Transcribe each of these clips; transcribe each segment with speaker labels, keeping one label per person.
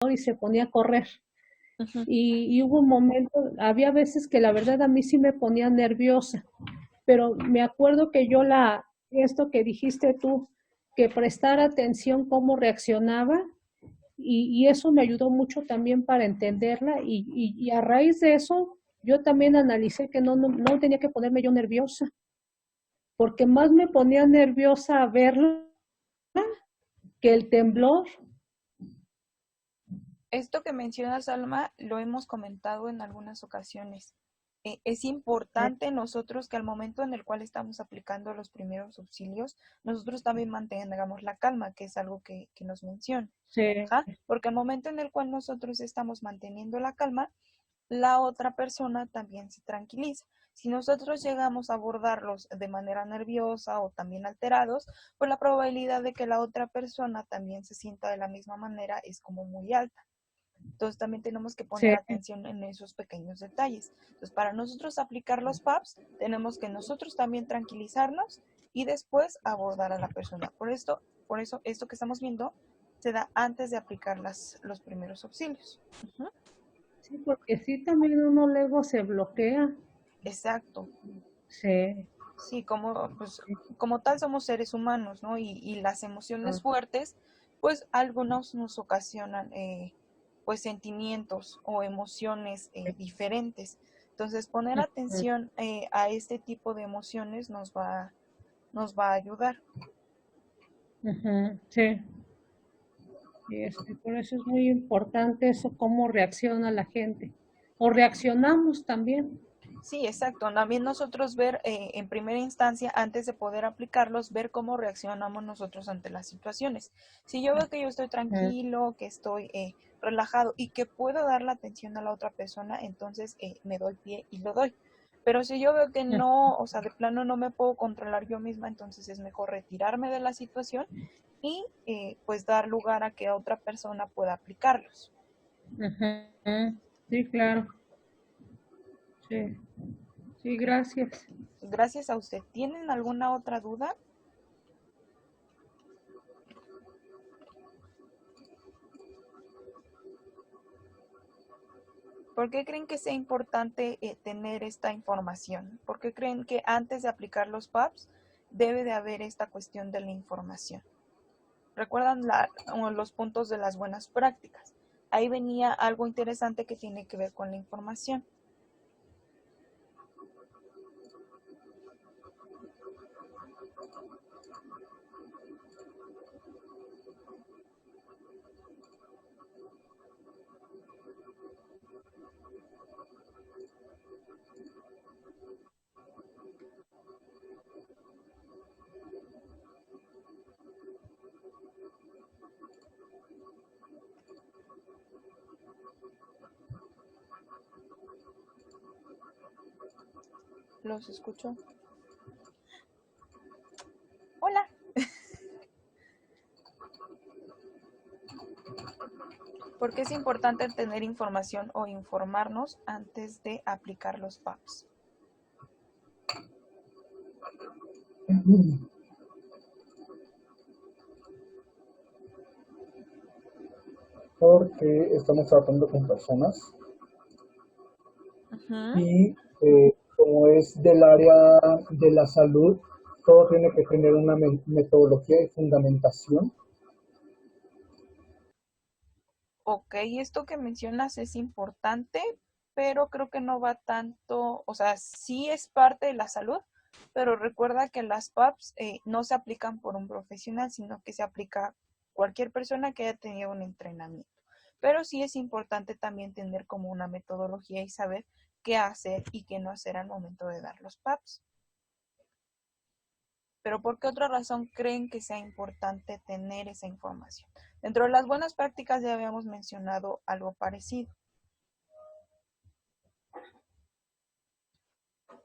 Speaker 1: y se ponía a correr.
Speaker 2: Ujú.
Speaker 1: Y hubo un momento, había veces que la verdad a mí sí me ponía nerviosa, pero me acuerdo que esto que dijiste tú, que prestar atención cómo reaccionaba, y eso me ayudó mucho también para entenderla, y a raíz de eso yo también analicé que no tenía que ponerme yo nerviosa, porque más me ponía nerviosa verla que el temblor.
Speaker 2: Esto que mencionas, Alma, lo hemos comentado en algunas ocasiones. Es importante nosotros que al momento en el cual estamos aplicando los primeros auxilios, nosotros también mantengamos la calma, que es algo que nos menciona.
Speaker 1: Sí,
Speaker 2: Ajá. Porque al momento en el cual nosotros estamos manteniendo la calma, la otra persona también se tranquiliza. Si nosotros llegamos a abordarlos de manera nerviosa o también alterados, pues la probabilidad de que la otra persona también se sienta de la misma manera es como muy alta. Entonces también tenemos que poner
Speaker 1: sí.
Speaker 2: atención en esos pequeños detalles. Entonces para nosotros aplicar los PAPs, tenemos que nosotros también tranquilizarnos y después abordar a la persona. Por eso esto que estamos viendo se da antes de aplicar los primeros auxilios. Uh-huh.
Speaker 1: Sí, porque sí, también uno luego se bloquea.
Speaker 2: Exacto.
Speaker 1: Sí,
Speaker 2: Sí, como, pues,
Speaker 1: sí.
Speaker 2: como tal somos seres humanos, ¿no? Y las
Speaker 1: Ah,
Speaker 2: emociones fuertes, pues algunos nos ocasionan pues sentimientos o emociones diferentes. Entonces, poner
Speaker 1: ujú,
Speaker 2: atención a este tipo de emociones nos va a ayudar.
Speaker 1: ujú, sí. Por eso es muy importante eso, cómo reacciona la gente. O reaccionamos también.
Speaker 2: Sí, exacto. También nosotros ver en primera instancia, antes de poder aplicarlos, ver cómo reaccionamos nosotros ante las situaciones. Si yo veo que yo estoy
Speaker 1: Ujú,
Speaker 2: tranquilo, que estoy relajado y que puedo dar la atención a la otra persona, entonces me doy pie y lo doy. Pero si yo veo que no, o sea, de plano no me puedo controlar yo misma, entonces es mejor retirarme de la situación y pues dar lugar a que otra persona pueda aplicarlos.
Speaker 1: ujú. Sí, claro. Sí, sí, gracias.
Speaker 2: Gracias a usted. ¿Tienen alguna otra duda? ¿Por qué creen que sea importante tener esta información? ¿Por qué creen que antes de aplicar los PAPs debe de haber esta cuestión de la información? ¿Recuerdan los puntos de las buenas prácticas? Ahí venía algo interesante que tiene que ver con la información. ¿Los escucho? Hola. ¿Por qué es importante tener información o informarnos antes de aplicar los PAPs?
Speaker 3: Porque estamos tratando con personas
Speaker 2: Ujú.
Speaker 3: y como es del área de la salud, todo tiene que tener una metodología y fundamentación.
Speaker 2: Ok, esto que mencionas es importante, pero creo que no va tanto, o sea, sí es parte de la salud, pero recuerda que las PAPs no se aplican por un profesional, sino que se aplica cualquier persona que haya tenido un entrenamiento. Pero sí es importante también tener como una metodología y saber qué hacer y qué no hacer al momento de dar los PAPs. Pero ¿por qué otra razón creen que sea importante tener esa información? Dentro de las buenas prácticas ya habíamos mencionado algo parecido.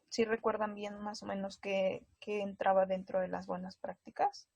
Speaker 2: ¿Sí recuerdan bien más o menos qué entraba dentro de las buenas prácticas?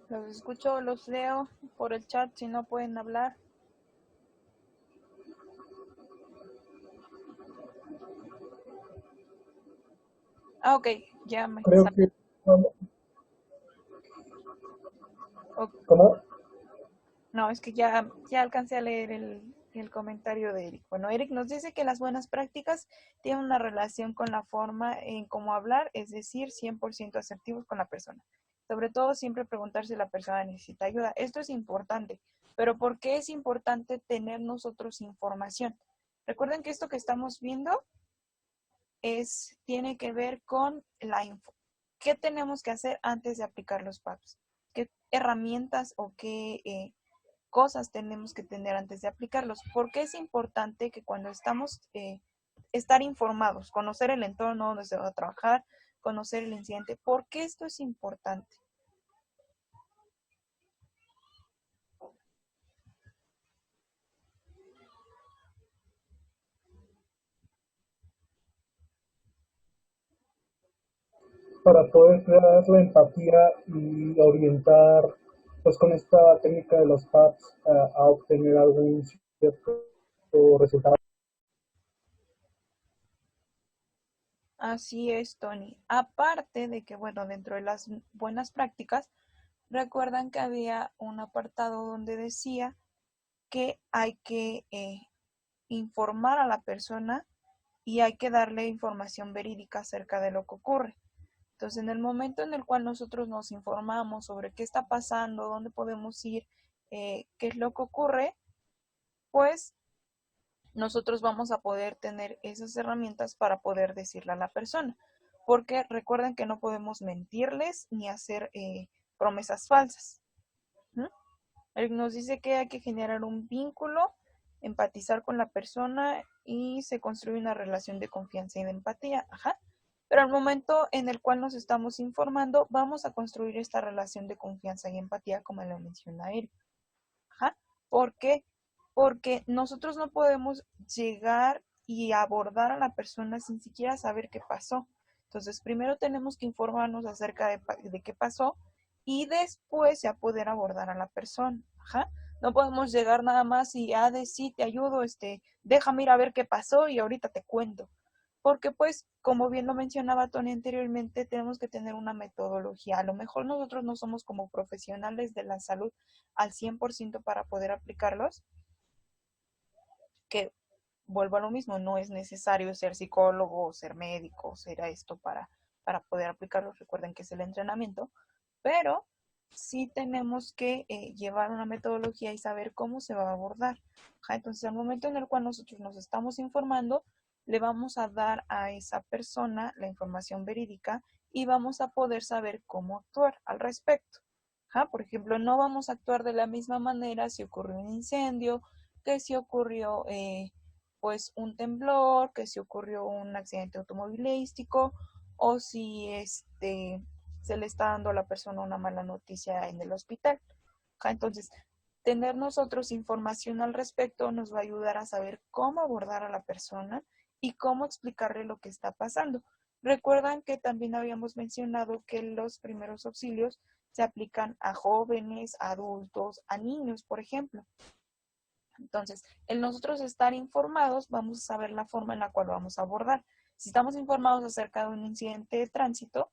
Speaker 2: Los escucho, los leo por el chat si no pueden hablar. Ah, ok, ya me
Speaker 3: Creo que... ¿Cómo?
Speaker 2: No, es que ya alcancé a leer el comentario de Eric. Bueno, Eric nos dice que las buenas prácticas tienen una relación con la forma en cómo hablar, es decir, 100% asertivos con la persona. Sobre todo, siempre preguntar si la persona necesita ayuda. Esto es importante, pero ¿por qué es importante tener nosotros información? Recuerden que esto que estamos viendo tiene que ver con la info. ¿Qué tenemos que hacer antes de aplicar los PAPs? ¿Qué herramientas o qué cosas tenemos que tener antes de aplicarlos? Porque es importante que cuando estamos, estar informados, conocer el entorno donde se va a trabajar, conocer el incidente. ¿Por qué esto es importante?
Speaker 3: Para poder crear la empatía y orientar, pues con esta técnica de los PAPs a obtener algún cierto resultado.
Speaker 2: Así es, Tony. Aparte de que, bueno, dentro de las buenas prácticas, recuerdan que había un apartado donde decía que hay que informar a la persona y hay que darle información verídica acerca de lo que ocurre. Entonces, en el momento en el cual nosotros nos informamos sobre qué está pasando, dónde podemos ir, qué es lo que ocurre, pues nosotros vamos a poder tener esas herramientas para poder decirle a la persona. Porque recuerden que no podemos mentirles ni hacer promesas falsas. ¿Mm? Él nos dice que hay que generar un vínculo, empatizar con la persona y se construye una relación de confianza y de empatía. Ajá. Pero al momento en el cual nos estamos informando, vamos a construir esta relación de confianza y empatía, como lo menciona él. Ajá. ¿Por qué? Porque nosotros no podemos llegar y abordar a la persona sin siquiera saber qué pasó. Entonces, primero tenemos que informarnos acerca de qué pasó y después ya poder abordar a la persona. Ajá. No podemos llegar nada más y, de sí, te ayudo, déjame ir a ver qué pasó y ahorita te cuento. Porque pues, como bien lo mencionaba Tony anteriormente, tenemos que tener una metodología. A lo mejor nosotros no somos como profesionales de la salud al 100% para poder aplicarlos, que vuelvo a lo mismo, no es necesario ser psicólogo, ser médico, ser esto para poder aplicarlos. Recuerden que es el entrenamiento, pero sí tenemos que llevar una metodología y saber cómo se va a abordar. Entonces, al momento en el cual nosotros nos estamos informando, le vamos a dar a esa persona la información verídica y vamos a poder saber cómo actuar al respecto. Por ejemplo, no vamos a actuar de la misma manera si ocurre un incendio, que si ocurrió pues un temblor, que si ocurrió un accidente automovilístico o si se le está dando a la persona una mala noticia en el hospital. Entonces, tener nosotros información al respecto nos va a ayudar a saber cómo abordar a la persona y cómo explicarle lo que está pasando. Recuerdan que también habíamos mencionado que los primeros auxilios se aplican a jóvenes, a adultos, a niños, por ejemplo. Entonces, el nosotros estar informados, vamos a saber la forma en la cual vamos a abordar. Si estamos informados acerca de un incidente de tránsito,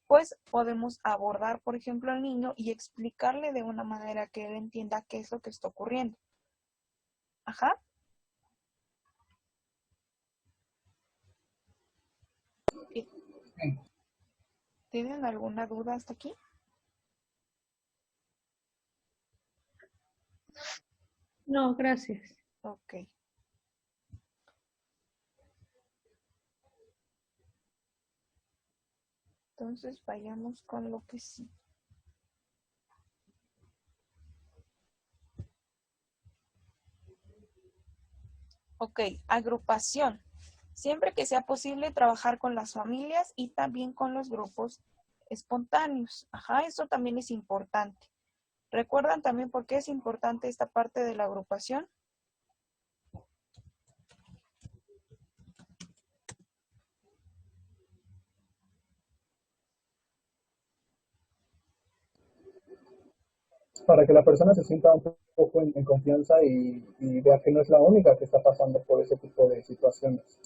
Speaker 2: pues podemos abordar, por ejemplo, al niño y explicarle de una manera que él entienda qué es lo que está ocurriendo. Ajá. ¿Tienen alguna duda hasta aquí?
Speaker 1: No, gracias.
Speaker 2: Ok. Entonces vayamos con lo que sí. Ok, agrupación. Siempre que sea posible trabajar con las familias y también con los grupos espontáneos. Ajá, eso también es importante. ¿Recuerdan también por qué es importante esta parte de la agrupación?
Speaker 3: para que la persona se sienta un poco en confianza y vea que no es la única que está pasando por ese tipo de situaciones.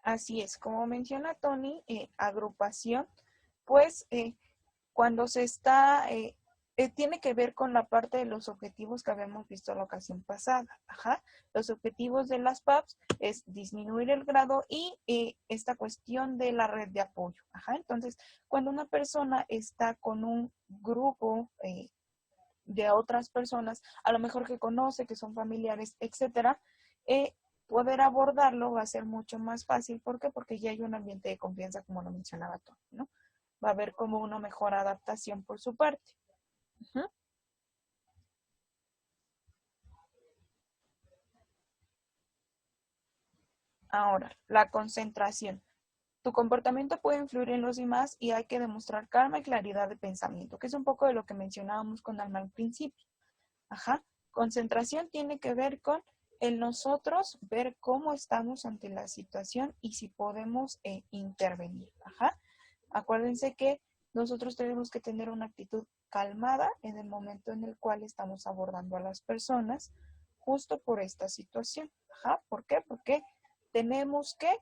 Speaker 2: Así es, como menciona Tony, agrupación, pues cuando se está, tiene que ver con la parte de los objetivos que habíamos visto la ocasión pasada. Ajá. Los objetivos de las PAPs es disminuir el grado y esta cuestión de la red de apoyo. Ajá. Entonces, cuando una persona está con un grupo de otras personas, a lo mejor que conoce, que son familiares, etcétera, poder abordarlo va a ser mucho más fácil. ¿Por qué? Porque ya hay un ambiente de confianza, como lo mencionaba Tony, ¿no? Va a haber como una mejor adaptación por su parte. Uh-huh. Ahora, la concentración. Tu comportamiento puede influir en los demás y hay que demostrar calma y claridad de pensamiento, que es un poco de lo que mencionábamos con Alma al principio. Ajá. Concentración tiene que ver con el nosotros ver cómo estamos ante la situación y si podemos intervenir. Ajá. Acuérdense que nosotros tenemos que tener una actitud calmada en el momento en el cual estamos abordando a las personas justo por esta situación. Ajá. ¿Por qué? Porque tenemos que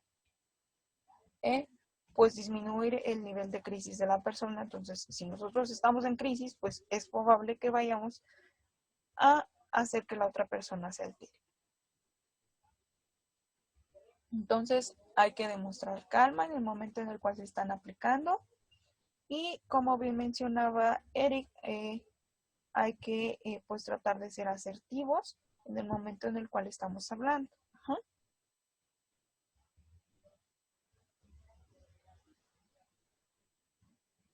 Speaker 2: pues disminuir el nivel de crisis de la persona. Entonces, si nosotros estamos en crisis, pues es probable que vayamos a hacer que la otra persona se altere. Entonces, hay que demostrar calma en el momento en el cual se están aplicando. Y como bien mencionaba Eric, hay que pues tratar de ser asertivos en el momento en el cual estamos hablando. Ajá.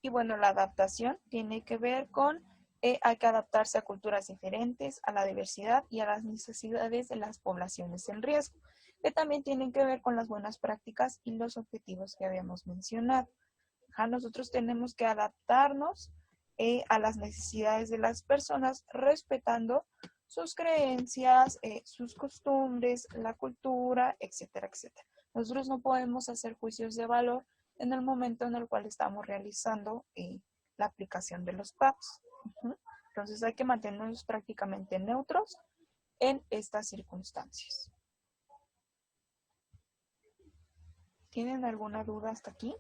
Speaker 2: Y bueno, la adaptación tiene que ver con hay que adaptarse a culturas diferentes, a la diversidad y a las necesidades de las poblaciones en riesgo, que también tienen que ver con las buenas prácticas y los objetivos que habíamos mencionado. Ajá, nosotros tenemos que adaptarnos a las necesidades de las personas, respetando sus creencias, sus costumbres, la cultura, etcétera, etcétera. Nosotros no podemos hacer juicios de valor en el momento en el cual estamos realizando la aplicación de los PAPs. Uh-huh. Entonces hay que mantenernos prácticamente neutros en estas circunstancias. ¿Tienen alguna duda hasta aquí?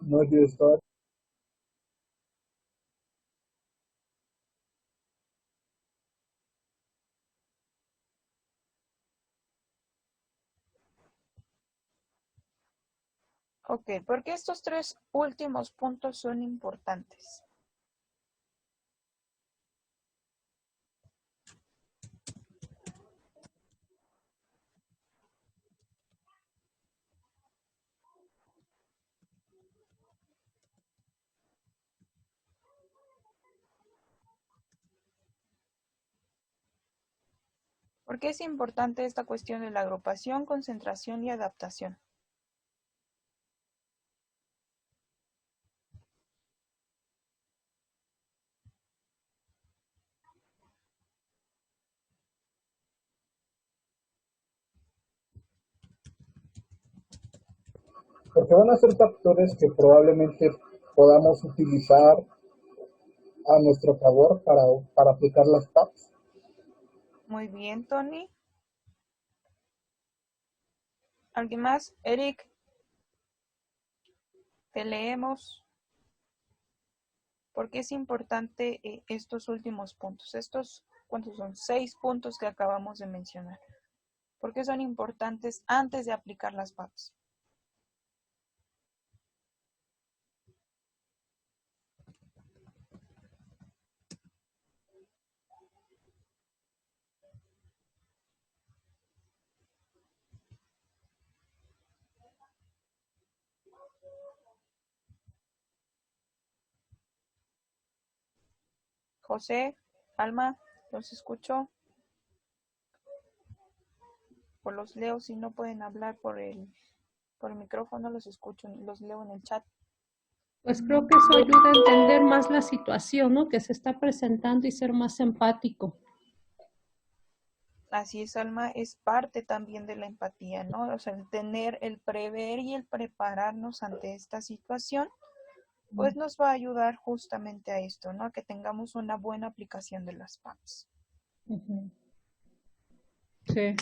Speaker 3: No, yo estaba.
Speaker 2: Ok, porque estos tres últimos puntos son importantes. ¿Por qué es importante esta cuestión de la agrupación, concentración y adaptación?
Speaker 3: Porque van a ser factores que probablemente podamos utilizar a nuestro favor para aplicar las PAPs.
Speaker 2: Muy bien, Tony. ¿Alguien más? Eric, te leemos. ¿Por qué es importante estos últimos puntos? Estos, ¿cuántos son? 6 puntos que acabamos de mencionar. ¿Por qué son importantes antes de aplicar las PAPs? José, Alma, los escucho o los leo si no pueden hablar por el micrófono, los escucho, los leo en el chat.
Speaker 1: Pues creo que eso ayuda a entender más la situación, ¿no? Que se está presentando y ser más empático.
Speaker 2: Así es, Alma, es parte también de la empatía, ¿no? O sea, el tener, el prever y el prepararnos ante esta situación, pues nos va a ayudar justamente a esto, ¿no? A que tengamos una buena aplicación de las PAPs.
Speaker 1: Ujú. Sí.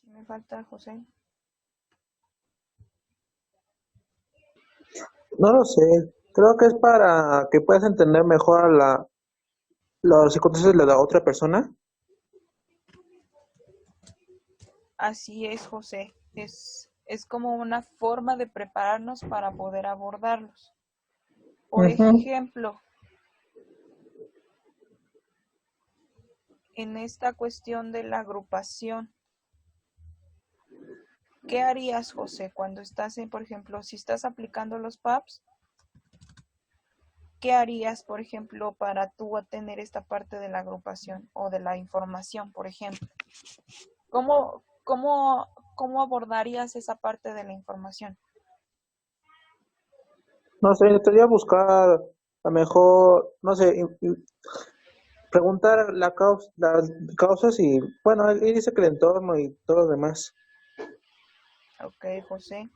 Speaker 2: ¿Qué me falta, José?
Speaker 4: No lo sé, creo que es para que puedas entender mejor las circunstancias de la otra persona.
Speaker 2: Así es, José. Es como una forma de prepararnos para poder abordarlos. Por
Speaker 4: Ujú.
Speaker 2: ejemplo, en esta cuestión de la agrupación, ¿qué harías, José, cuando estás en, por ejemplo, si estás aplicando los PAPs? ¿Qué harías, por ejemplo, para tú tener esta parte de la agrupación o de la información, por ejemplo? ¿Cómo abordarías esa parte de la información?
Speaker 4: No sé, necesitaría buscar a lo mejor, no sé, preguntar las causas y, bueno, él dice que el entorno y todo lo demás.
Speaker 2: Ok, José.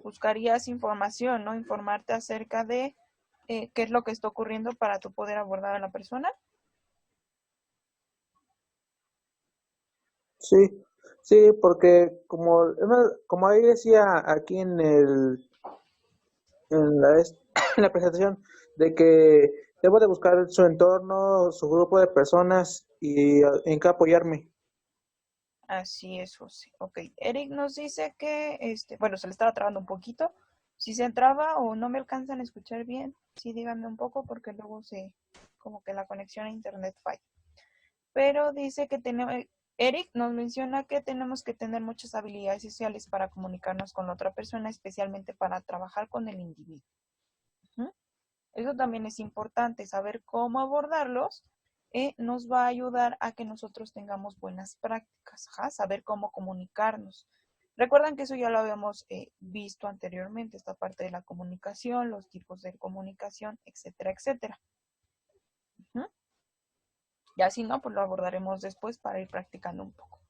Speaker 2: Buscarías información, ¿no? Informarte acerca de qué es lo que está ocurriendo para tú poder abordar a la persona.
Speaker 4: Sí, sí, porque como ahí decía aquí en la presentación, de que debo de buscar su entorno, su grupo de personas y en qué apoyarme.
Speaker 2: Así es, José. Ok. Eric nos dice que, bueno, se le estaba trabando un poquito. Si se traba o no me alcanzan a escuchar bien, sí díganme un poco porque luego como que la conexión a internet falla. Pero dice que tenemos, Eric nos menciona que tenemos que tener muchas habilidades sociales para comunicarnos con la otra persona, especialmente para trabajar con el individuo. ¿Mm? Eso también es importante, saber cómo abordarlos, nos va a ayudar a que nosotros tengamos buenas prácticas, ajá, saber cómo comunicarnos. Recuerdan que eso ya lo habíamos visto anteriormente, esta parte de la comunicación, los tipos de comunicación, etcétera, etcétera. Ujú. Ya si no, pues lo abordaremos después para ir practicando un poco.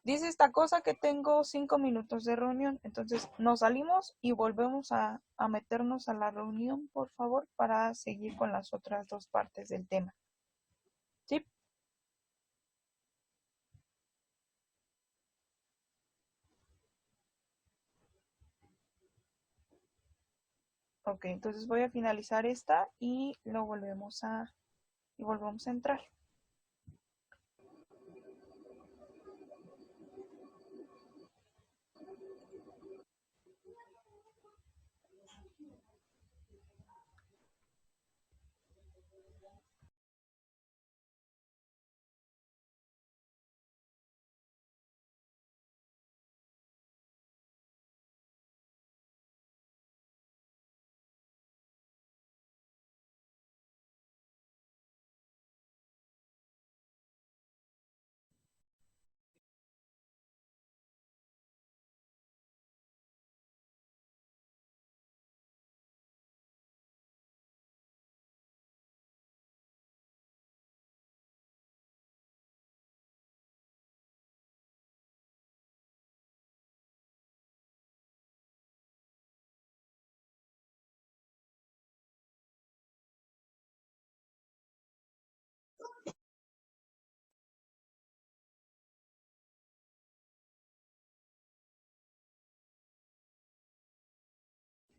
Speaker 2: Dice esta cosa que tengo 5 minutos de reunión, entonces nos salimos y volvemos a meternos a la reunión, por favor, para seguir con las otras dos partes del tema. ¿Sí? Ok, entonces voy a finalizar esta y volvemos a entrar.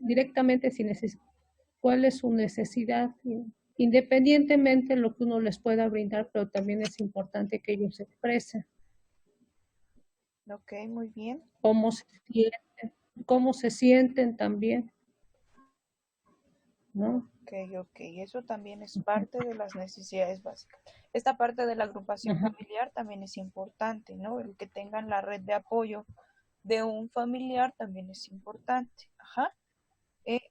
Speaker 1: Directamente si cuál es su necesidad, independientemente de lo que uno les pueda brindar, pero también es importante que ellos se expresen
Speaker 2: Ok, muy bien.
Speaker 1: cómo se sienten también. ¿no?
Speaker 2: Ok, eso también es parte de las necesidades básicas. Esta parte de la agrupación
Speaker 1: Ajá.
Speaker 2: familiar también es importante, ¿no? El que tengan la red de apoyo de un familiar también es importante. Ajá.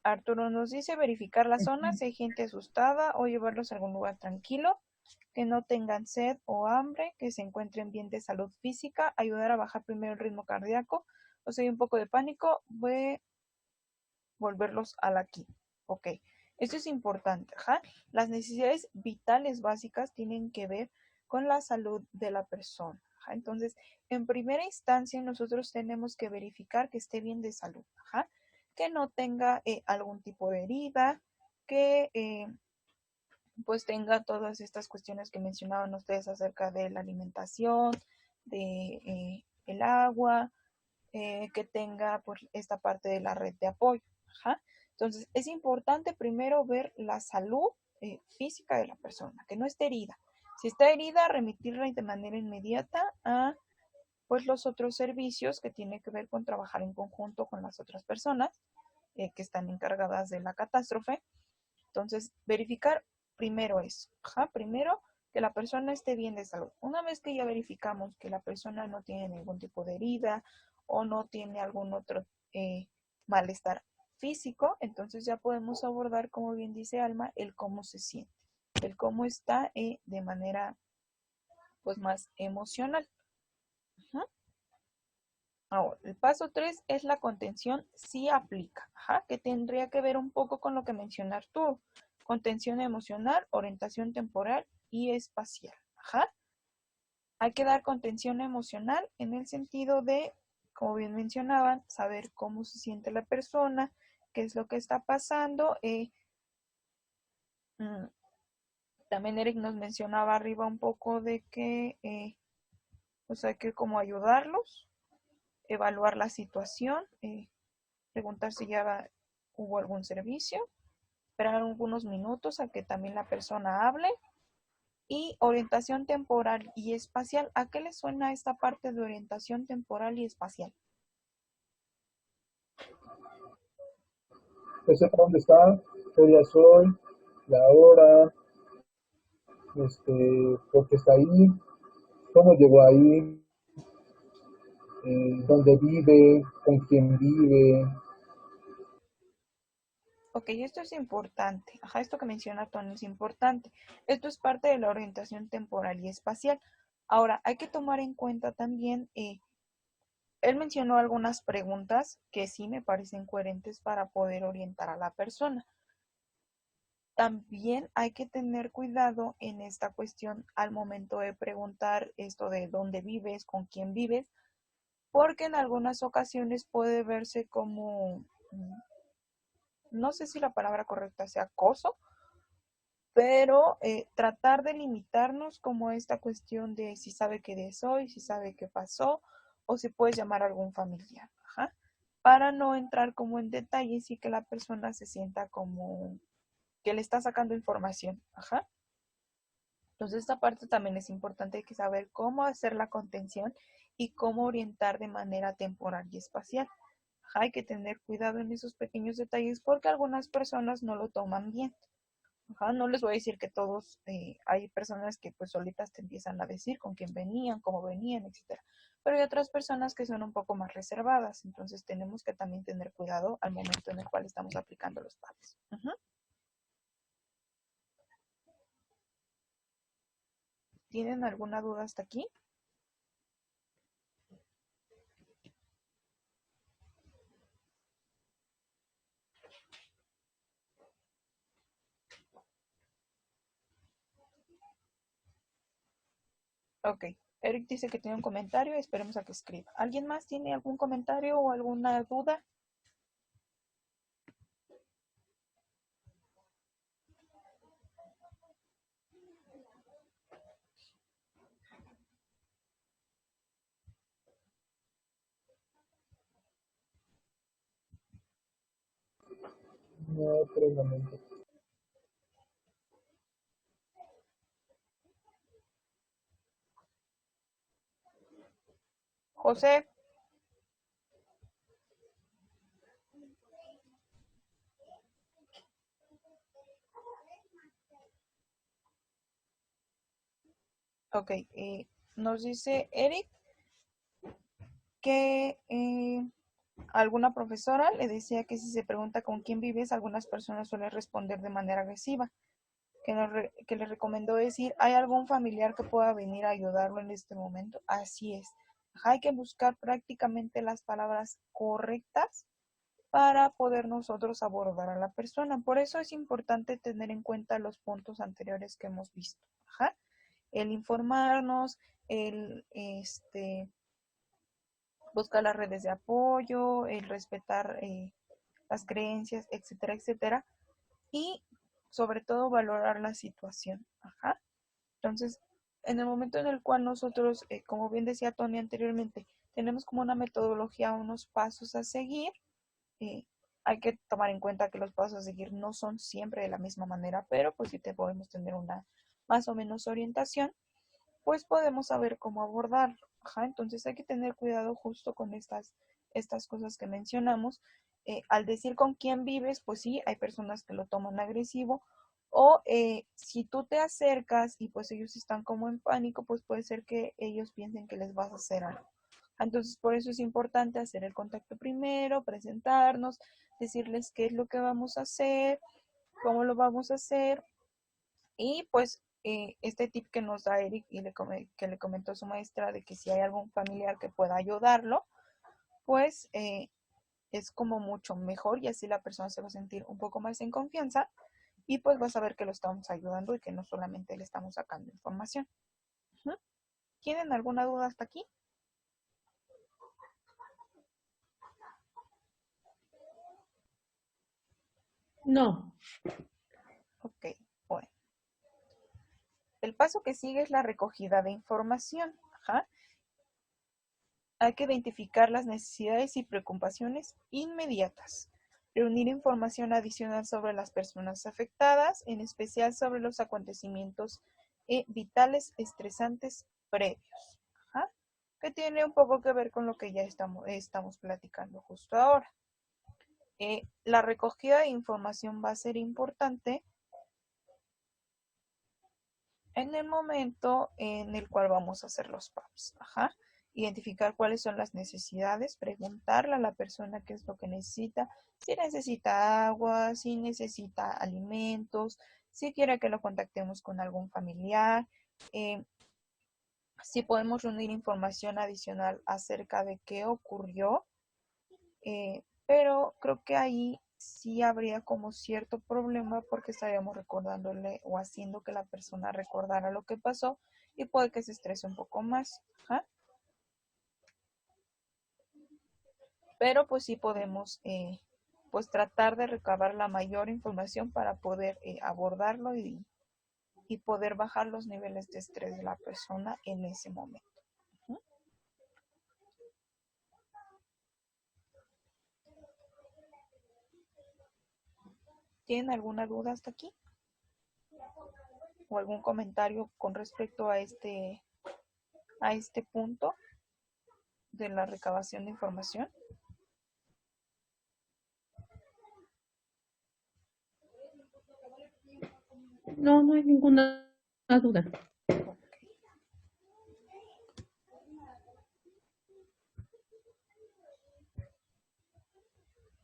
Speaker 2: Arturo nos dice verificar la zona, si hay gente asustada o llevarlos a algún lugar tranquilo, que no tengan sed o hambre, que se encuentren bien de salud física, ayudar a bajar primero el ritmo cardíaco, o si hay un poco de pánico, volverlos al aquí. Ok, esto es importante. Ajá. Las necesidades vitales básicas tienen que ver con la salud de la persona. Ajá. Entonces, en primera instancia, nosotros tenemos que verificar que esté bien de salud. Ajá. Que no tenga algún tipo de herida, que pues tenga todas estas cuestiones que mencionaban ustedes acerca de la alimentación, de el agua, que tenga pues esta parte de la red de apoyo. Ajá. Entonces, es importante primero ver la salud física de la persona, que no esté herida. Si está herida, remitirla de manera inmediata a pues los otros servicios que tienen que ver con trabajar en conjunto con las otras personas que están encargadas de la catástrofe. Entonces, verificar primero eso. Ajá. Primero, que la persona esté bien de salud. Una vez que ya verificamos que la persona no tiene ningún tipo de herida o no tiene algún otro malestar físico, entonces ya podemos abordar, como bien dice Alma, el cómo se siente, el cómo está de manera pues más emocional. Ajá. Ahora, el paso 3 es la contención sí aplica, ajá, que tendría que ver un poco con lo que mencionar tú. Contención emocional, orientación temporal y espacial. Ajá. Hay que dar contención emocional en el sentido de, como bien mencionaban, saber cómo se siente la persona, qué es lo que está pasando. Mm, también Eric nos mencionaba arriba un poco de que pues hay que como ayudarlos, evaluar la situación, preguntar si ya hubo algún servicio, esperar algunos minutos a que también la persona hable. Y orientación temporal y espacial. ¿A qué le suena esta parte de orientación temporal y espacial?
Speaker 3: Que sepa dónde está, qué día soy, la hora, por qué está ahí, cómo llegó ahí, dónde vive, con quién vive.
Speaker 2: Ok, esto es importante. Ajá, esto que menciona Tony es importante. Esto es parte de la orientación temporal y espacial. Ahora, hay que tomar en cuenta también, él mencionó algunas preguntas que sí me parecen coherentes para poder orientar a la persona. También hay que tener cuidado en esta cuestión al momento de preguntar esto de dónde vives, con quién vives, porque en algunas ocasiones puede verse como, no sé si la palabra correcta sea acoso, pero tratar de limitarnos como esta cuestión de si sabe qué día es hoy, si sabe qué pasó, o si puedes llamar a algún familiar, ajá, para no entrar como en detalles y que la persona se sienta como que le está sacando información, ajá. Entonces esta parte también es importante, hay que saber cómo hacer la contención y cómo orientar de manera temporal y espacial. Ajá, hay que tener cuidado en esos pequeños detalles porque algunas personas no lo toman bien. Ajá, no les voy a decir que todos, hay personas que pues solitas te empiezan a decir con quién venían, cómo venían, etcétera. Pero hay otras personas que son un poco más reservadas, entonces tenemos que también tener cuidado al momento en el cual estamos aplicando los PAPs. Ajá. ¿Tienen alguna duda hasta aquí? Ok. Eric dice que tiene un comentario, esperemos a que escriba. ¿Alguien más tiene algún comentario o alguna duda?
Speaker 3: No, por el momento.
Speaker 2: José, Ok, nos dice Eric que alguna profesora le decía que si se pregunta con quién vives, algunas personas suelen responder de manera agresiva, que le recomendó decir, ¿hay algún familiar que pueda venir a ayudarlo en este momento? Así es. Ajá, hay que buscar prácticamente las palabras correctas para poder nosotros abordar a la persona. Por eso es importante tener en cuenta los puntos anteriores que hemos visto. Ajá. El informarnos, el buscar las redes de apoyo, el respetar las creencias, etcétera, etcétera. Y sobre todo valorar la situación. Ajá. Entonces, en el momento en el cual nosotros, como bien decía Tony anteriormente, tenemos como una metodología, unos pasos a seguir, eh, hay que tomar en cuenta que los pasos a seguir no son siempre de la misma manera, pero pues si te podemos tener una más o menos orientación, pues podemos saber cómo abordarlo. Ajá, entonces hay que tener cuidado justo con estas cosas que mencionamos. Al decir con quién vives, pues sí, hay personas que lo toman agresivo o si tú te acercas y pues ellos están como en pánico, pues puede ser que ellos piensen que les vas a hacer algo. Entonces por eso es importante hacer el contacto primero, presentarnos, decirles qué es lo que vamos a hacer, cómo lo vamos a hacer y pues este tip que nos da Eric y que le comentó su maestra de que si hay algún familiar que pueda ayudarlo, pues es como mucho mejor y así la persona se va a sentir un poco más en confianza y pues va a saber que lo estamos ayudando y que no solamente le estamos sacando información. ¿Uh? ¿Tienen alguna duda hasta aquí?
Speaker 1: No.
Speaker 2: Ok, bueno. El paso que sigue es la recogida de información. Ajá. Hay que identificar las necesidades y preocupaciones inmediatas, reunir información adicional sobre las personas afectadas, en especial sobre los acontecimientos vitales estresantes previos, ajá, que tiene un poco que ver con lo que ya estamos platicando justo ahora. La recogida de información va a ser importante en el momento en el cual vamos a hacer los PAPs. Ajá. Identificar cuáles son las necesidades, preguntarle a la persona qué es lo que necesita, si necesita agua, si necesita alimentos, si quiere que lo contactemos con algún familiar, eh, si podemos reunir información adicional acerca de qué ocurrió, pero creo que ahí sí habría como cierto problema porque estaríamos recordándole o haciendo que la persona recordara lo que pasó y puede que se estrese un poco más. Ajá. Pero pues sí podemos pues tratar de recabar la mayor información para poder abordarlo y poder bajar los niveles de estrés de la persona en ese momento. Ujú. ¿Tienen alguna duda hasta aquí? ¿O algún comentario con respecto a este punto de la recabación de información?
Speaker 1: No, no hay ninguna duda.
Speaker 2: Ok.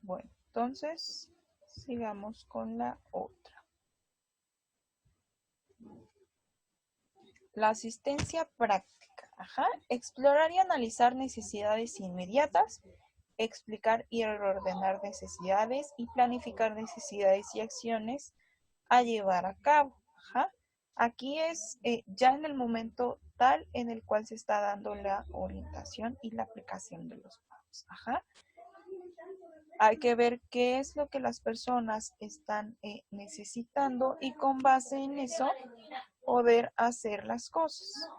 Speaker 2: Bueno, entonces sigamos con la otra. La asistencia práctica. Ajá. Explorar y analizar necesidades inmediatas, explicar y reordenar necesidades y planificar necesidades y acciones a llevar a cabo. Ajá. Aquí es ya en el momento tal en el cual se está dando la orientación y la aplicación de los pagos. Ajá. Hay que ver qué es lo que las personas están necesitando y con base en eso poder hacer las cosas.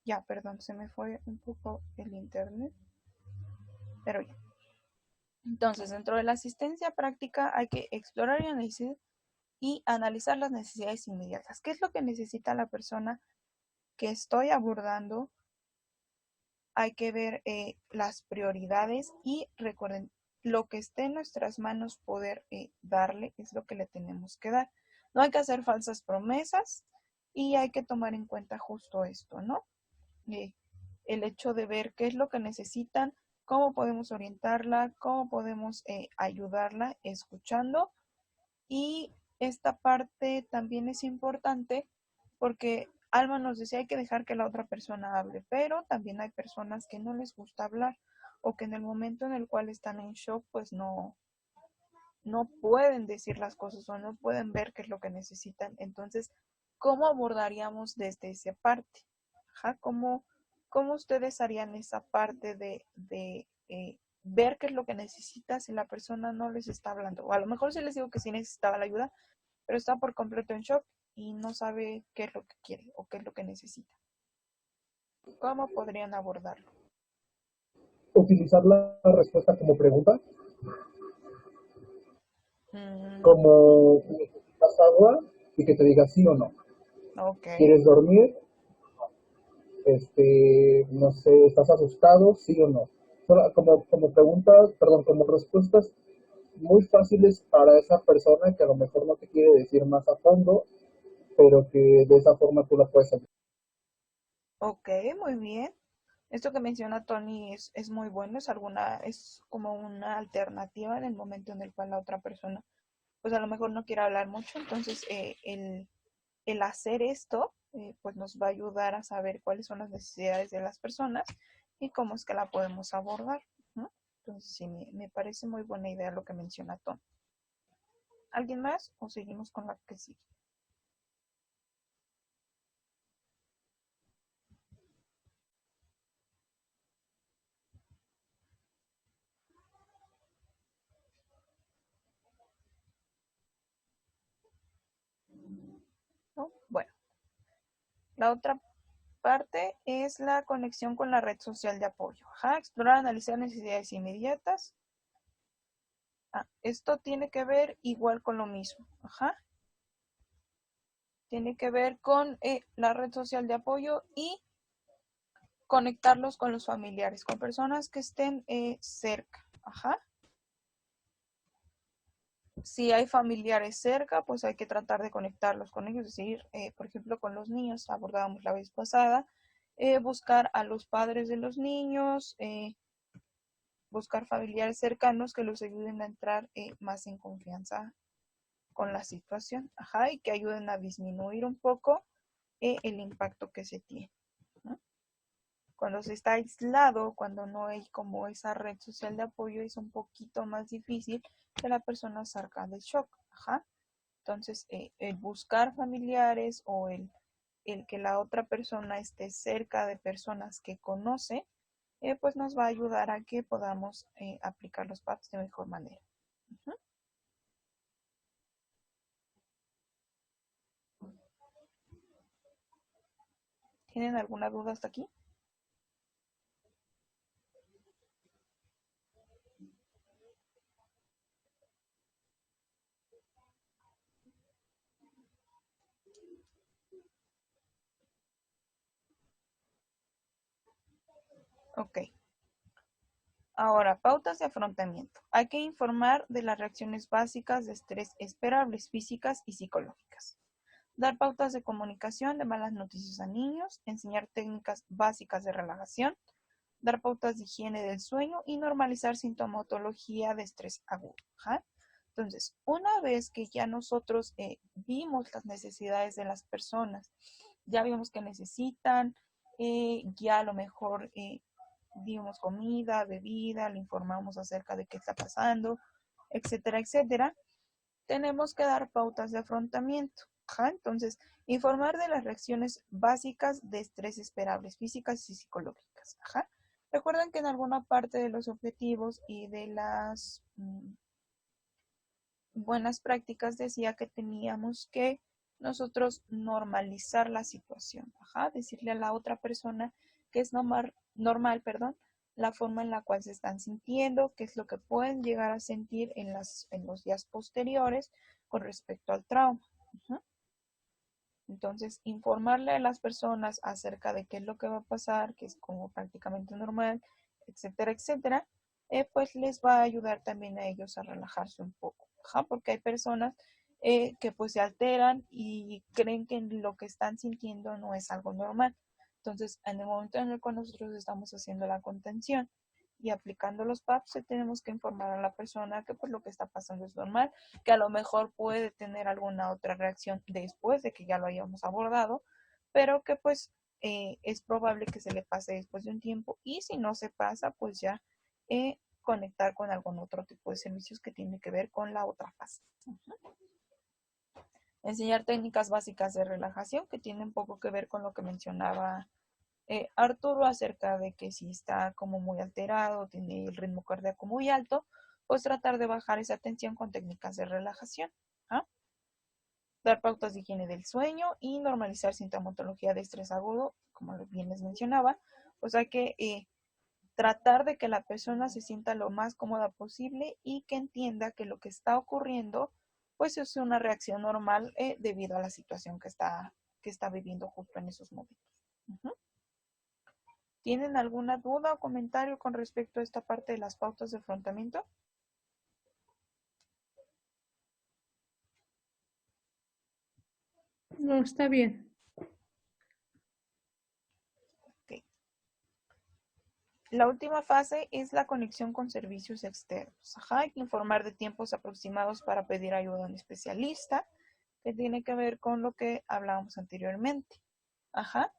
Speaker 2: Ya, perdón, se me fue un poco el internet, pero ya. Entonces, dentro de la asistencia práctica hay que explorar y analizar las necesidades inmediatas. ¿Qué es lo que necesita la persona que estoy abordando hay que ver las prioridades y recuerden, lo que esté en nuestras manos poder darle es lo que le tenemos que dar. No hay que hacer falsas promesas y hay que tomar en cuenta justo esto, ¿no? El hecho de ver qué es lo que necesitan, cómo podemos orientarla, cómo podemos ayudarla escuchando. Y esta parte también es importante porque Alma nos decía hay que dejar que la otra persona hable, pero también hay personas que no les gusta hablar o que en el momento en el cual están en shock pues no pueden decir las cosas o no pueden ver qué es lo que necesitan. Entonces, ¿cómo abordaríamos desde esa parte? Ajá, ¿cómo ustedes harían esa parte de ver qué es lo que necesita si la persona no les está hablando? O a lo mejor sí les digo que sí necesitaba la ayuda, pero está por completo en shock y no sabe qué es lo que quiere o qué es lo que necesita. ¿Cómo podrían abordarlo?
Speaker 3: Utilizar la respuesta como pregunta,
Speaker 2: Mm,
Speaker 3: como ¿necesitas agua? Y que te diga sí o no.
Speaker 2: ok,
Speaker 3: ¿Quieres dormir? No sé, ¿estás asustado? Sí o no. Como preguntas, perdón, como respuestas muy fáciles para esa persona que a lo mejor no te quiere decir más a fondo, pero que de esa forma tú la puedes ayudar.
Speaker 2: ok, muy bien. Esto que menciona Tony es muy bueno, es como una alternativa en el momento en el cual la otra persona, pues a lo mejor no quiere hablar mucho, entonces el hacer esto, pues nos va a ayudar a saber cuáles son las necesidades de las personas y cómo es que la podemos abordar, ¿no? Entonces sí, me parece muy buena idea lo que menciona Tony. ¿Alguien más o seguimos con la que sigue? ¿No? Bueno, la otra parte es la conexión con la red social de apoyo. Ajá, explorar, analizar necesidades inmediatas. Esto tiene que ver igual con lo mismo. Ajá. Tiene que ver con la red social de apoyo y conectarlos con los familiares, con personas que estén cerca. Ajá. Si hay familiares cerca, pues hay que tratar de conectarlos con ellos, es decir, por ejemplo, con los niños, abordábamos la vez pasada, buscar a los padres de los niños, buscar familiares cercanos que los ayuden a entrar más en confianza con la situación, ajá, y que ayuden a disminuir un poco el impacto que se tiene, ¿no? Cuando se está aislado, cuando no hay como esa red social de apoyo, es un poquito más difícil que la persona salga del shock, ajá. Entonces, el buscar familiares o el que la otra persona esté cerca de personas que conoce, pues nos va a ayudar a que podamos aplicar los PAPs de mejor manera. Ujú. ¿Tienen alguna duda hasta aquí? Ok. Ahora, pautas de afrontamiento. Hay que informar de las reacciones básicas de estrés esperables, físicas y psicológicas. Dar pautas de comunicación de malas noticias a niños, enseñar técnicas básicas de relajación, dar pautas de higiene del sueño y normalizar sintomatología de estrés agudo. ¿Ja? Entonces, una vez que ya nosotros vimos las necesidades de las personas, ya vimos que necesitan, ya a lo mejor dimos comida, bebida, le informamos acerca de qué está pasando, etcétera, etcétera, tenemos que dar pautas de afrontamiento. ¿Ja? Entonces, informar de las reacciones básicas de estrés esperables, físicas y psicológicas. ¿Ja? Recuerden que en alguna parte de los objetivos y de las buenas prácticas decía que teníamos que nosotros normalizar la situación, ajá, decirle a la otra persona que es normal, perdón, la forma en la cual se están sintiendo, qué es lo que pueden llegar a sentir en los días posteriores con respecto al trauma. Ajá. Entonces, informarle a las personas acerca de qué es lo que va a pasar, que es como prácticamente normal, etcétera, etcétera, pues les va a ayudar también a ellos a relajarse un poco. Ajá, porque hay personas que pues se alteran y creen que lo que están sintiendo no es algo normal. Entonces, en el momento en el cual nosotros estamos haciendo la contención y aplicando los PAPs, tenemos que informar a la persona que pues lo que está pasando es normal, que a lo mejor puede tener alguna otra reacción después de que ya lo hayamos abordado, pero que pues es probable que se le pase después de un tiempo y si no se pasa, pues ya conectar con algún otro tipo de servicios que tiene que ver con la otra fase. Enseñar técnicas básicas de relajación que tienen poco que ver con lo que mencionaba Arturo acerca de que si está como muy alterado, tiene el ritmo cardíaco muy alto, pues tratar de bajar esa tensión con técnicas de relajación. ¿Ah? Dar pautas de higiene del sueño y normalizar sintomatología de estrés agudo, como bien les mencionaba. O sea que tratar de que la persona se sienta lo más cómoda posible y que entienda que lo que está ocurriendo pues es una reacción normal debido a la situación que está viviendo justo en esos momentos. Uh-huh. ¿Tienen alguna duda o comentario con respecto a esta parte de las pautas de afrontamiento?
Speaker 1: No, está bien.
Speaker 2: Okay. La última fase es la conexión con servicios externos. Ajá, hay que informar de tiempos aproximados para pedir ayuda a un especialista, que tiene que ver con lo que hablábamos anteriormente. Ajá.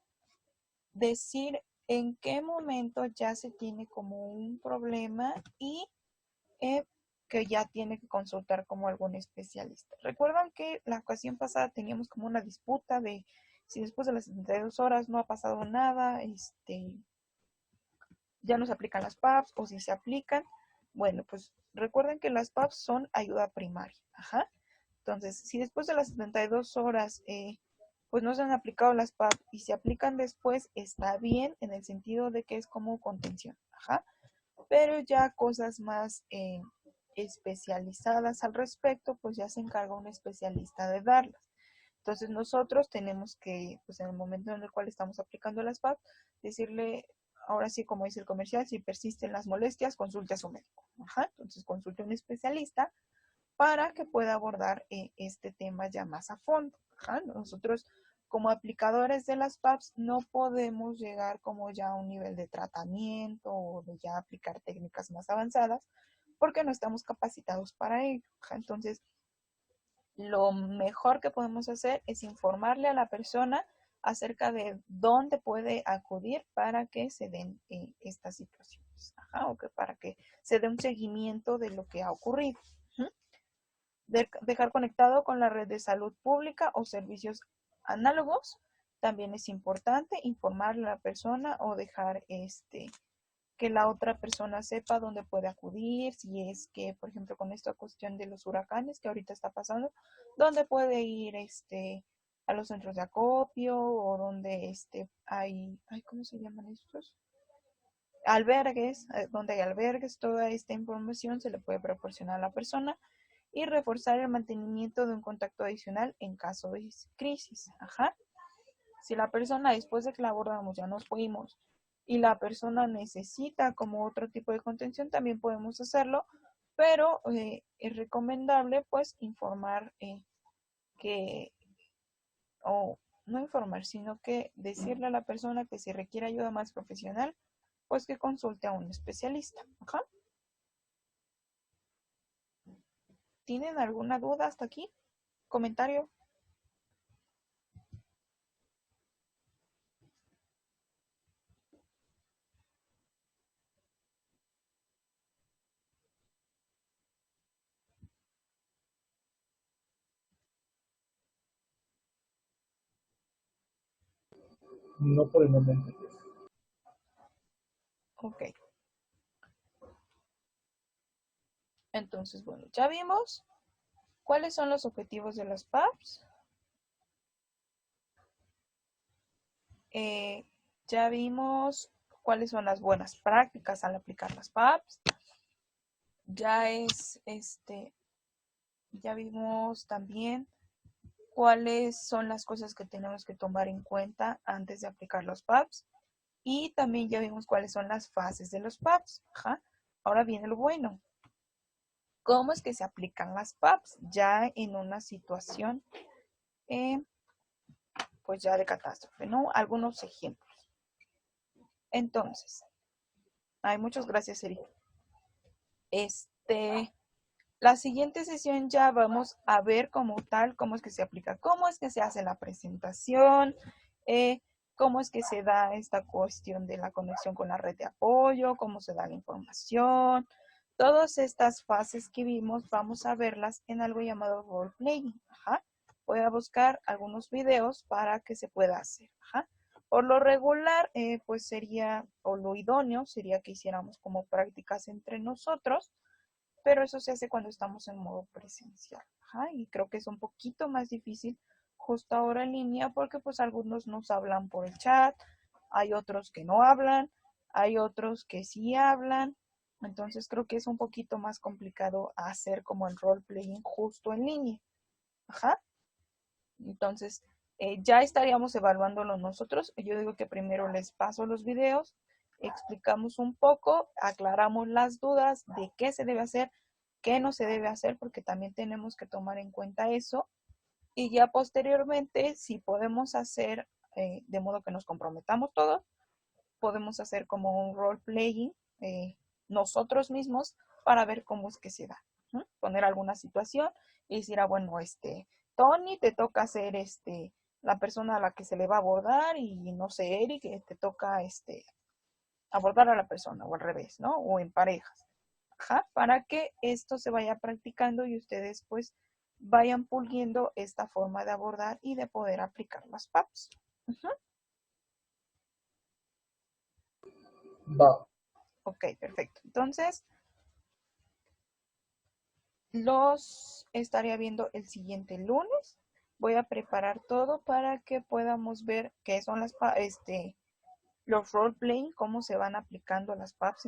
Speaker 2: Decir en qué momento ya se tiene como un problema y que ya tiene que consultar como algún especialista. Recuerdan que la ocasión pasada teníamos como una disputa de si después de las 72 horas no ha pasado nada, ya no se aplican las PAPs o si se aplican. Bueno, pues recuerden que las PAPs son ayuda primaria. Ajá. Entonces, si después de las 72 horas pues no se han aplicado las PAP y se aplican después, está bien en el sentido de que es como contención. Ajá. Pero ya cosas más especializadas al respecto, pues ya se encarga un especialista de darlas. Entonces nosotros tenemos que, pues en el momento en el cual estamos aplicando las PAP, decirle, ahora sí, como dice el comercial, si persisten las molestias, consulte a su médico. Ajá. Entonces consulte a un especialista para que pueda abordar este tema ya más a fondo. Ajá. Nosotros como aplicadores de las PAPs no podemos llegar como ya a un nivel de tratamiento o de ya aplicar técnicas más avanzadas porque no estamos capacitados para ello. Ajá. Entonces, lo mejor que podemos hacer es informarle a la persona acerca de dónde puede acudir para que se den estas situaciones. Ajá. O que para que se dé un seguimiento de lo que ha ocurrido. Dejar conectado con la red de salud pública o servicios análogos. También es importante informarle a la persona o dejar que la otra persona sepa dónde puede acudir, si es que, por ejemplo, con esta cuestión de los huracanes que ahorita está pasando, dónde puede ir a los centros de acopio o donde hay, ¿cómo se llaman estos? Albergues, donde hay albergues, toda esta información se le puede proporcionar a la persona y reforzar el mantenimiento de un contacto adicional en caso de crisis. Ajá. Si la persona después de que la abordamos ya nos fuimos y la persona necesita como otro tipo de contención, también podemos hacerlo, pero es recomendable pues informar que, o no informar, sino que decirle a la persona que si requiere ayuda más profesional, pues que consulte a un especialista. Ajá. ¿Tienen alguna duda hasta aquí? ¿Comentario?
Speaker 3: No por el momento.
Speaker 2: Ok. Entonces, bueno, ya vimos cuáles son los objetivos de las PAPs. Ya vimos cuáles son las buenas prácticas al aplicar las PAPs. Ya vimos también cuáles son las cosas que tenemos que tomar en cuenta antes de aplicar los PAPs. Y también ya vimos cuáles son las fases de los PAPs. Ajá. Ahora viene lo bueno. ¿Cómo es que se aplican las PAPs? Ya en una situación, pues ya de catástrofe, ¿no? Algunos ejemplos. Entonces, muchas gracias, Eric. La siguiente sesión ya vamos a ver como tal cómo es que se aplica, cómo es que se hace la presentación, cómo es que se da esta cuestión de la conexión con la red de apoyo, cómo se da la información. Todas estas fases que vimos vamos a verlas en algo llamado role playing. Ajá. Voy a buscar algunos videos para que se pueda hacer. Ajá. Por lo regular, pues sería, o lo idóneo sería que hiciéramos como prácticas entre nosotros, pero eso se hace cuando estamos en modo presencial. Ajá, y creo que es un poquito más difícil justo ahora en línea porque pues algunos nos hablan por el chat, hay otros que no hablan, hay otros que sí hablan, entonces creo que es un poquito más complicado hacer como el role playing justo en línea. Ajá. Entonces, ya estaríamos evaluándolo nosotros. Yo digo que primero les paso los videos, explicamos un poco, aclaramos las dudas de qué se debe hacer, qué no se debe hacer, porque también tenemos que tomar en cuenta eso. Y ya posteriormente, si podemos hacer, de modo que nos comprometamos todos, podemos hacer como un role playing nosotros mismos para ver cómo es que se da. Poner alguna situación y decir, bueno, Tony, te toca ser la persona a la que se le va a abordar y no sé, Eric, te toca abordar a la persona o al revés, ¿no? O en parejas. Ajá, para que esto se vaya practicando y ustedes pues vayan puliendo esta forma de abordar y de poder aplicar las PAPs. Ajá.
Speaker 3: Va.
Speaker 2: Ok, perfecto. Entonces, los estaría viendo el siguiente lunes. Voy a preparar todo para que podamos ver qué son los role playing, cómo se van aplicando las PAPs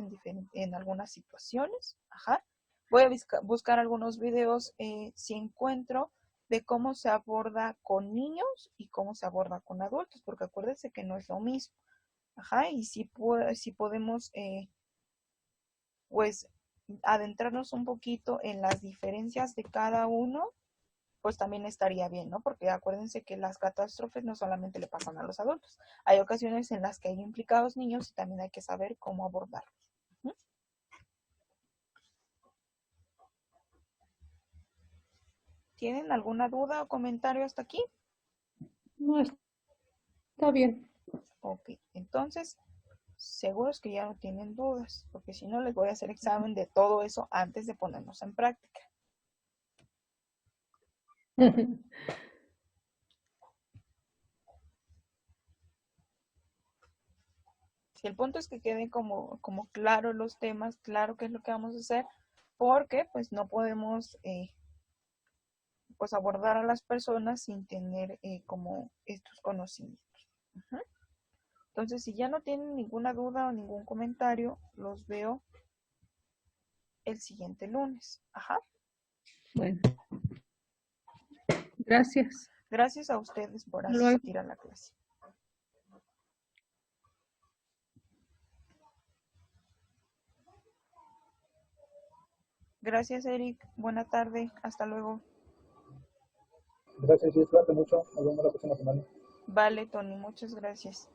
Speaker 2: en algunas situaciones. Ajá. Voy a buscar algunos videos si encuentro de cómo se aborda con niños y cómo se aborda con adultos, porque acuérdense que no es lo mismo. Ajá. Y si podemos, pues, adentrarnos un poquito en las diferencias de cada uno, pues también estaría bien, ¿no? Porque acuérdense que las catástrofes no solamente le pasan a los adultos. Hay ocasiones en las que hay implicados niños y también hay que saber cómo abordarlos. ¿Mm? ¿Tienen alguna duda o comentario hasta aquí?
Speaker 1: No, está bien.
Speaker 2: Ok, entonces, seguros que ya no tienen dudas, porque si no les voy a hacer examen de todo eso antes de ponernos en práctica. Si el punto es que queden como claros los temas, claro qué es lo que vamos a hacer, porque pues no podemos pues abordar a las personas sin tener como estos conocimientos. Ajá. Entonces, si ya no tienen ninguna duda o ningún comentario, los veo el siguiente lunes. Ajá.
Speaker 1: Bueno, gracias.
Speaker 2: Gracias a ustedes por
Speaker 1: Luego.
Speaker 2: asistir a la clase. Gracias, Eric. Buena tarde. Hasta luego.
Speaker 3: Gracias, sí, cuídate mucho. Nos vemos la próxima semana.
Speaker 2: Vale, Tony. Muchas gracias.